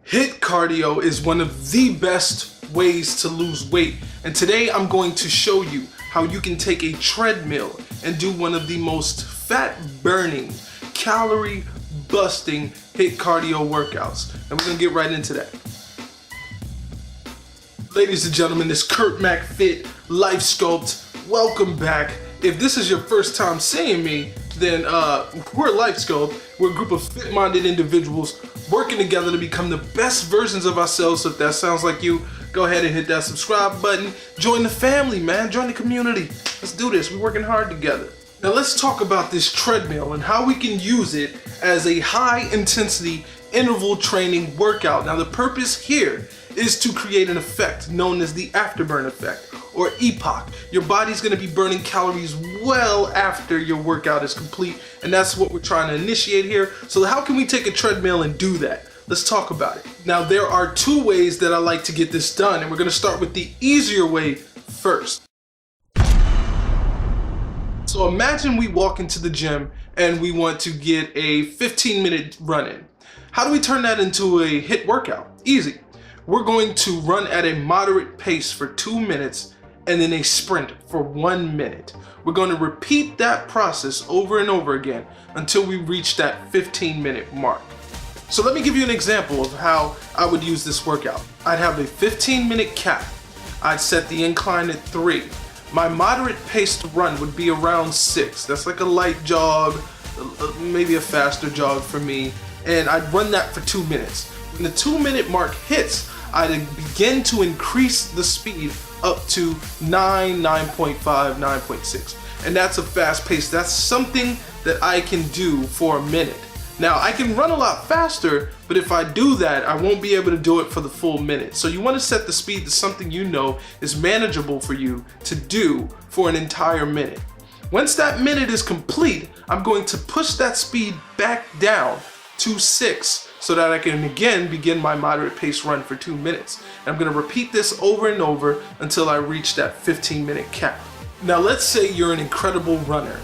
HIIT Cardio is one of the best ways to lose weight, and today I'm going to show you how you can take a treadmill and do one of the most fat-burning, calorie-busting HIIT Cardio workouts. And we're gonna get right into that. Ladies and gentlemen, it's KurtMacFit, LifeSkulpt. Welcome back. If this is your first time seeing me, then we're LifeSkulpt. We're a group of fit-minded individuals working together to become the best versions of ourselves. So if that sounds like you, go ahead and hit that subscribe button. Join the family, man. Join the community. Let's do this. We're working hard together. Now let's talk about this treadmill and how we can use it as a high-intensity interval training workout. Now the purpose here is to create an effect known as the Afterburn effect, or E.P.O.C. Your body's gonna be burning calories well after your workout is complete, and that's what we're trying to initiate here. So how can we take a treadmill and do that? Let's talk about it. Now there are two ways that I like to get this done, and we're gonna start with the easier way first. So imagine we walk into the gym and we want to get a 15-minute run in. How do we turn that into a HIIT workout? Easy. We're going to run at a moderate pace for 2 minutes and then a sprint for 1 minute. We're going to repeat that process over and over again until we reach that 15-minute mark. So let me give you an example of how I would use this workout. I'd have a 15-minute cap. I'd set the incline at 3. My moderate paced run would be around 6. That's like a light jog, maybe a faster jog for me. And I'd run that for 2 minutes. When the 2-minute mark hits, I'd begin to increase the speed up to 9.5, 9.6. And that's a fast pace. That's something that I can do for a minute. Now I can run a lot faster, but if I do that, I won't be able to do it for the full minute. So you want to set the speed to something you know is manageable for you to do for an entire minute. Once that minute is complete, I'm going to push that speed back down to 6 so that I can again begin my moderate pace run for 2 minutes. And I'm going to repeat this over and over until I reach that 15-minute cap. Now let's say you're an incredible runner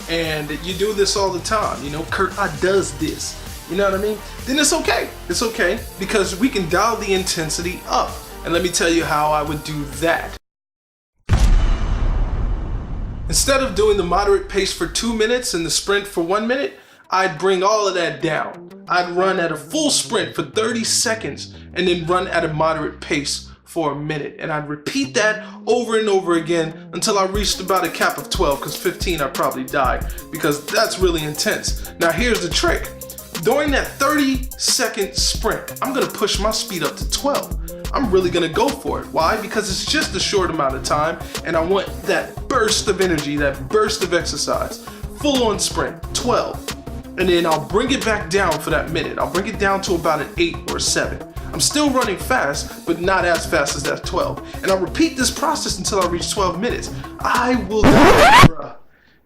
and you do this all the time. You know, Kurt, I does this. You know what I mean? Then it's okay. It's okay because we can dial the intensity up. And let me tell you how I would do that. Instead of doing the moderate pace for 2 minutes and the sprint for 1 minute, I'd bring all of that down. I'd run at a full sprint for 30 seconds and then run at a moderate pace for a minute. And I'd repeat that over and over again until I reached about a cap of 12, because 15 I'd probably die because that's really intense. Now here's the trick. During that 30-second sprint, I'm gonna push my speed up to 12. I'm really gonna go for it. Why? Because it's just a short amount of time and I want that burst of energy, that burst of exercise. Full on sprint, 12. And then I'll bring it back down for that minute. I'll bring it down to about an 8 or 7. I'm still running fast, but not as fast as that 12. And I'll repeat this process until I reach 12 minutes. I will do it, bruh.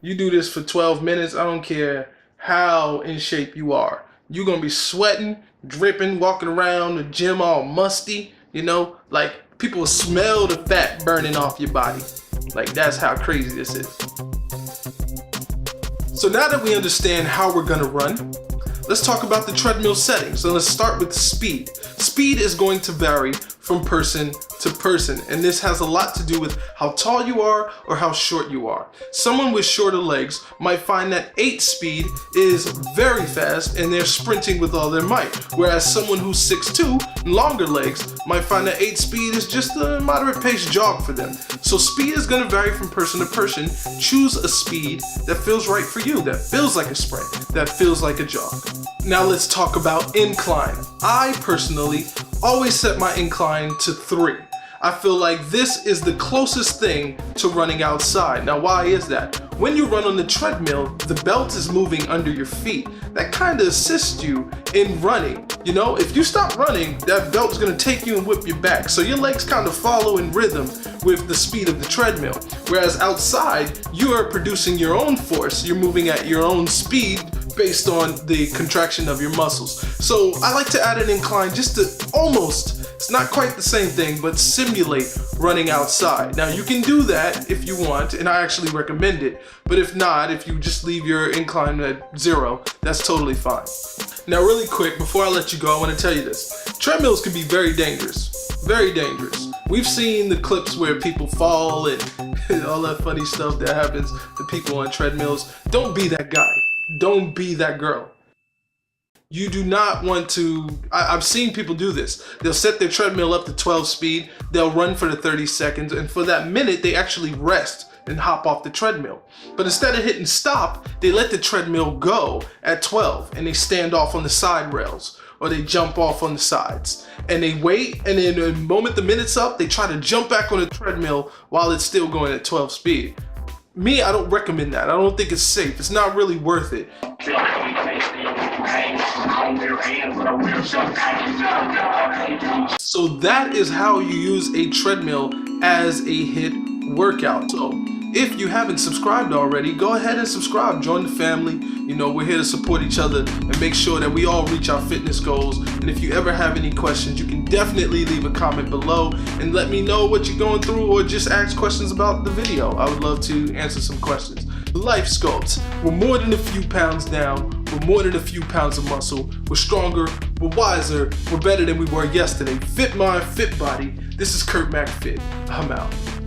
You do this for 12 minutes, I don't care how in shape you are. You're gonna be sweating, dripping, walking around the gym all musty, you know? Like, people will smell the fat burning off your body. Like, that's how crazy this is. So now that we understand how we're gonna run, let's talk about the treadmill settings. So let's start with speed. Speed is going to vary from person to person, and this has a lot to do with how tall you are or how short you are. Someone with shorter legs might find that 8 speed is very fast and they're sprinting with all their might, whereas someone who's 6'2", longer legs, might find that 8 speed is just a moderate pace jog for them. So speed is going to vary from person to person. Choose a speed that feels right for you, that feels like a sprint, that feels like a jog. Now let's talk about incline. I personally always set my incline to 3. I feel like this is the closest thing to running outside. Now why is that? When you run on the treadmill, the belt is moving under your feet. That kind of assists you in running. You know, if you stop running, that belt's gonna take you and whip you back. So your legs kind of follow in rhythm with the speed of the treadmill. Whereas outside, you are producing your own force. You're moving at your own speed based on the contraction of your muscles. So I like to add an incline just to almost, it's not quite the same thing, but simulate running outside. Now you can do that if you want, and I actually recommend it. But if not, if you just leave your incline at 0, that's totally fine. Now really quick, before I let you go, I want to tell you this. Treadmills can be very dangerous. Very dangerous. We've seen the clips where people fall and all that funny stuff that happens to people on treadmills. Don't be that guy. Don't be that girl. You do not want to, I've seen people do this. They'll set their treadmill up to 12 speed, they'll run for the 30 seconds, and for that minute they actually rest and hop off the treadmill. But instead of hitting stop, they let the treadmill go at 12 and they stand off on the side rails or they jump off on the sides. And they wait, and then the moment the minute's up, they try to jump back on the treadmill while it's still going at 12 speed. Me, I don't recommend that. I don't think it's safe. It's not really worth it. So that is how you use a treadmill as a HIIT workout. So if you haven't subscribed already, go ahead and subscribe. Join the family. You know, we're here to support each other and make sure that we all reach our fitness goals. And if you ever have any questions, you can definitely leave a comment below and let me know what you're going through, or just ask questions about the video. I would love to answer some questions. LifeSkulpt. We're more than a few pounds down. We're more than a few pounds of muscle. We're stronger. We're wiser. We're better than we were yesterday. Fit mind, fit body. This is KurtMacFit. I'm out.